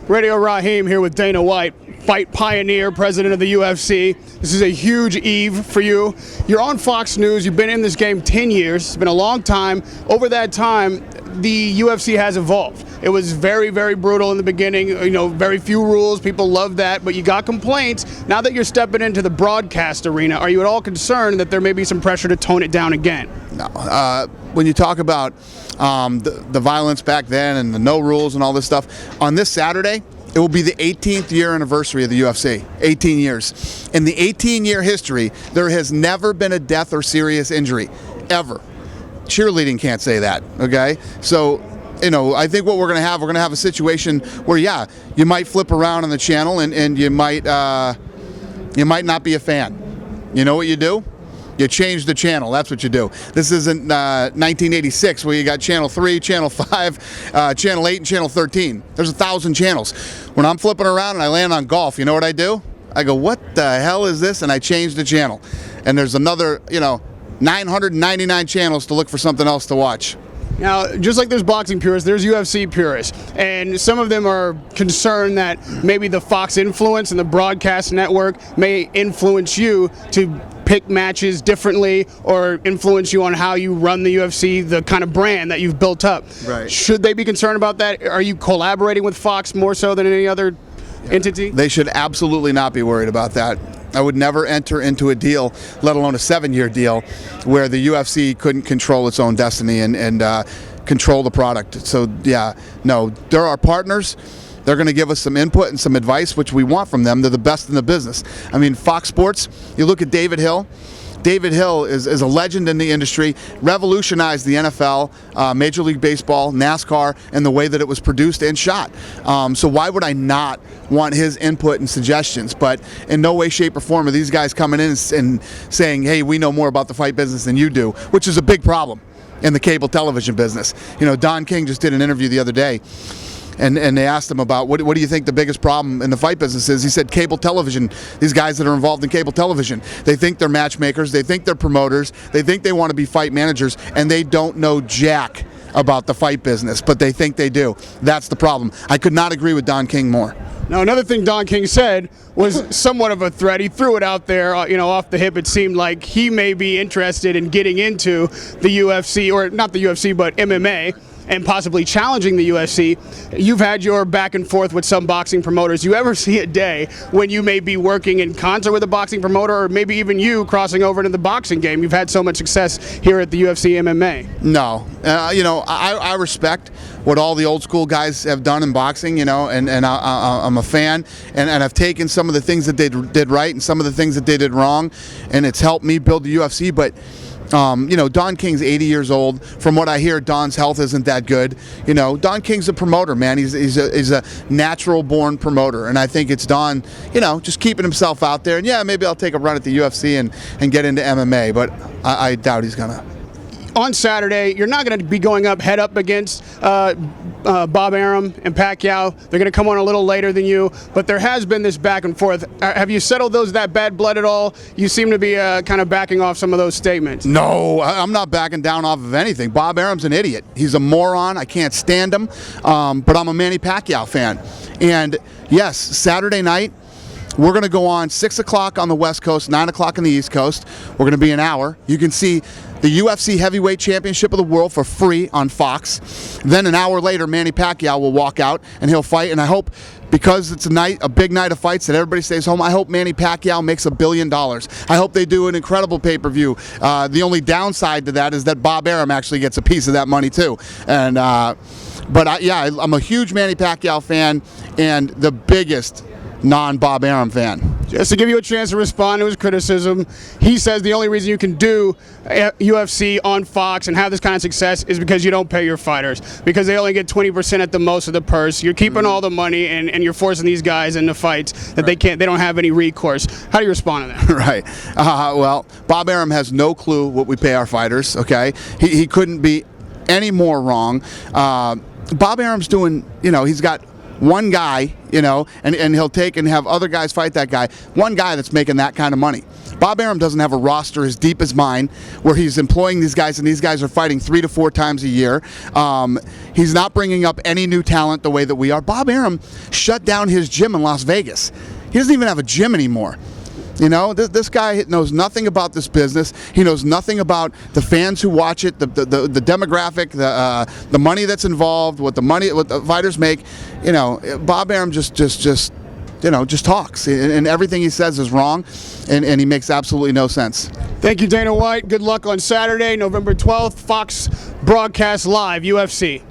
Radio Raheem here with Dana White, fight pioneer, president of the UFC. This is a huge eve for you. You're on Fox News. You've been in this game 10 years. It's been a long time. Over that time, the UFC has evolved. It was very, very brutal in the beginning. You know, very few rules. People loved that, but you got complaints. Now that you're stepping into the broadcast arena, are you at all concerned that there may be some pressure to tone it down again? No. When you talk about the violence back then and the no rules and all this stuff, on this Saturday, it will be the 18th year anniversary of the UFC. 18 years. In the 18-year history, there has never been a death or serious injury, ever. Cheerleading can't say that, okay? So, you know, I think what we're going to have a situation where, yeah, you might flip around on the channel and you might not be a fan. You know what you do? You change the channel. That's what you do. This isn't 1986 where you got Channel 3, Channel 5, Channel 8, and Channel 13. There's 1,000 channels. When I'm flipping around and I land on golf, you know what I do? I go, what the hell is this? And I change the channel. And there's another, 999 channels to look for something else to watch. Now, just like there's boxing purists, there's UFC purists, and some of them are concerned that maybe the Fox influence and the broadcast network may influence you to pick matches differently or influence you on how you run the UFC, the kind of brand that you've built up. Right. Should they be concerned about that? Are you collaborating with Fox more so than any other entity? They should absolutely not be worried about that. I would never enter into a deal, let alone a 7-year deal, where the UFC couldn't control its own destiny and control the product. So, yeah, no, they're our partners. They're going to give us some input and some advice, which we want from them. They're the best in the business. I mean, Fox Sports, you look at David Hill. David Hill is a legend in the industry, revolutionized the NFL, Major League Baseball, NASCAR, and the way that it was produced and shot. So why would I not want his input and suggestions? But in no way, shape, or form are these guys coming in and saying, hey, we know more about the fight business than you do, which is a big problem in the cable television business. You know, Don King just did an interview the other day, and they asked him about what do you think the biggest problem in the fight business is. He said cable television. These guys that are involved in cable television, they think they're matchmakers, they think they're promoters, they think they want to be fight managers, and they don't know jack about the fight business, but they think they do. That's the problem. I could not agree with Don King more. Now, another thing Don King said was somewhat of a threat. He threw it out there, off the hip. It seemed like he may be interested in getting into the UFC, or not the UFC, but MMA, and possibly challenging the UFC. You've had your back and forth with some boxing promoters. You ever see a day when you may be working in concert with a boxing promoter, or maybe even you crossing over into the boxing game? You've had so much success here at the UFC MMA. No. I respect what all the old school guys have done in boxing, and I'm a fan, and I've taken some of the things that they did right and some of the things that they did wrong, and it's helped me build the UFC, but Don King's 80 years old. From what I hear, Don's health isn't that good. Don King's a promoter, man. He's a natural-born promoter, and I think it's Don, just keeping himself out there. And yeah, maybe I'll take a run at the UFC and get into MMA, but I doubt he's gonna. On Saturday, you're not going to be going head up against Bob Arum and Pacquiao. They're going to come on a little later than you, but there has been this back and forth. Have you settled that bad blood at all? You seem to be kind of backing off some of those statements. No, I'm not backing down off of anything. Bob Arum's an idiot. He's a moron. I can't stand him, but I'm a Manny Pacquiao fan. And yes, Saturday night, we're going to go on 6 o'clock on the West Coast, 9 o'clock on the East Coast. We're going to be an hour. You can see the UFC Heavyweight Championship of the World for free on Fox. Then an hour later, Manny Pacquiao will walk out and he'll fight. And I hope, because it's a big night of fights, that everybody stays home. I hope Manny Pacquiao makes $1 billion. I hope they do an incredible pay-per-view. The only downside to that is that Bob Arum actually gets a piece of that money too. And I'm a huge Manny Pacquiao fan and the biggest non-Bob Arum fan. Just to give you a chance to respond to his criticism, he says the only reason you can do UFC on Fox and have this kind of success is because you don't pay your fighters, because they only get 20% at the most of the purse. You're keeping all the money, and you're forcing these guys into fights that they don't have any recourse. How do you respond to that? Right. Well, Bob Arum has no clue what we pay our fighters, okay? He couldn't be any more wrong. Bob Arum's doing, he's got one guy, and he'll take and have other guys fight that guy. One guy that's making that kind of money. Bob Arum doesn't have a roster as deep as mine, where he's employing these guys, and these guys are fighting 3 to 4 times a year. He's not bringing up any new talent the way that we are. Bob Arum shut down his gym in Las Vegas. He doesn't even have a gym anymore. You know, this guy knows nothing about this business. He knows nothing about the fans who watch it, the demographic, the money that's involved, what the fighters make. You know, Bob Arum just talks, and everything he says is wrong, and he makes absolutely no sense. Thank you, Dana White. Good luck on Saturday, November 12th, Fox broadcast live, UFC.